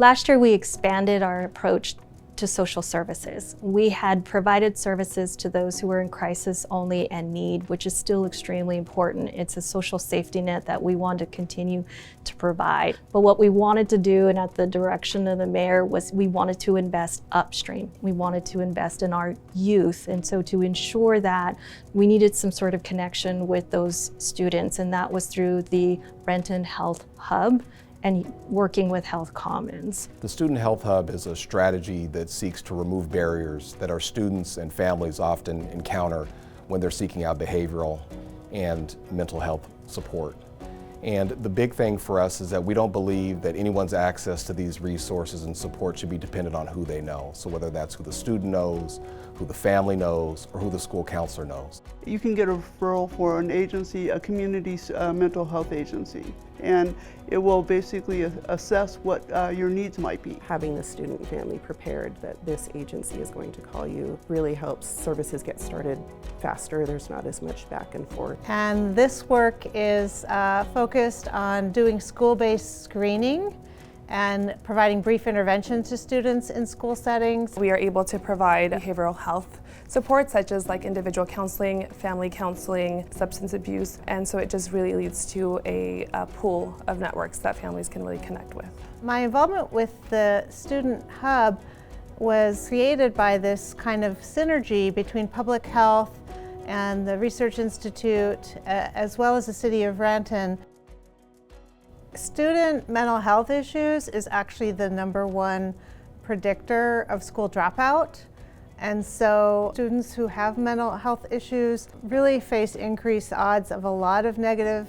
Last year we expanded our approach to social services. We had provided services to those who were in crisis only and need, which is still extremely important. It's a social safety net that we want to continue to provide. But what we wanted to do, and at the direction of the mayor, was we wanted to invest upstream. We wanted to invest in our youth. And so to ensure that, we needed some sort of connection with those students, and that was through the Renton Health Hub and working with HealthCommons. The Student Health Hub is a strategy that seeks to remove barriers that our students and families often encounter when they're seeking out behavioral and mental health support. And the big thing for us is that we don't believe that anyone's access to these resources and support should be dependent on who they know. So whether that's who the student knows, who the family knows, or who the school counselor knows. You can get a referral for an agency, a community mental health agency, and it will basically assess what your needs might be. Having the student and family prepared that this agency is going to call you really helps services get started faster. There's not as much back and forth. And this work is focused on doing school-based screening and providing brief intervention to students in school settings. We are able to provide behavioral health support such as individual counseling, family counseling, substance abuse, and so it just really leads to a pool of networks that families can really connect with. My involvement with the Student Hub was created by this kind of synergy between public health and the Research Institute, as well as the City of Renton. Student mental health issues is actually the #1 predictor of school dropout. And so students who have mental health issues really face increased odds of a lot of negative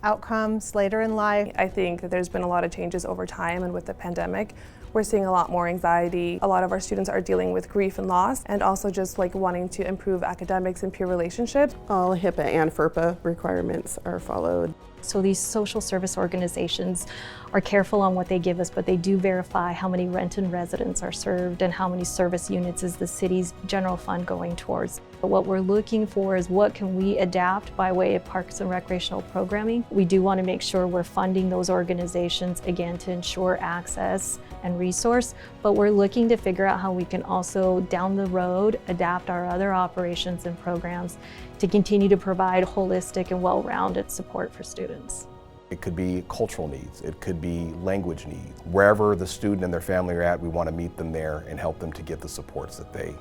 outcomes later in life. I think that there's been a lot of changes over time, and with the pandemic, we're seeing a lot more anxiety. A lot of our students are dealing with grief and loss, and also just wanting to improve academics and peer relationships. All HIPAA and FERPA requirements are followed. So these social service organizations are careful on what they give us, but they do verify how many Renton residents are served and how many service units is the city's general fund going towards. But what we're looking for is what can we adapt by way of parks and recreational programming. We do want to make sure we're funding those organizations, again, to ensure access and resource, but we're looking to figure out how we can also, down the road, adapt our other operations and programs to continue to provide holistic and well-rounded support for students. It could be cultural needs, it could be language needs. Wherever the student and their family are at, we want to meet them there and help them to get the supports that they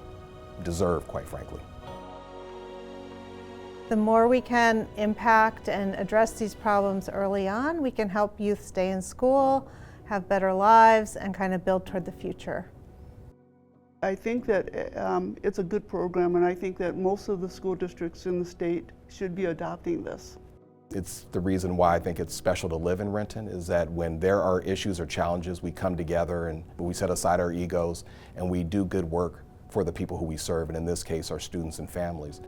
deserve, quite frankly. The more we can impact and address these problems early on, we can help youth stay in school, have better lives, and kind of build toward the future. I think that it's a good program, and I think that most of the school districts in the state should be adopting this. It's the reason why I think it's special to live in Renton, is that when there are issues or challenges, we come together and we set aside our egos and we do good work for the people who we serve, and in this case, our students and families.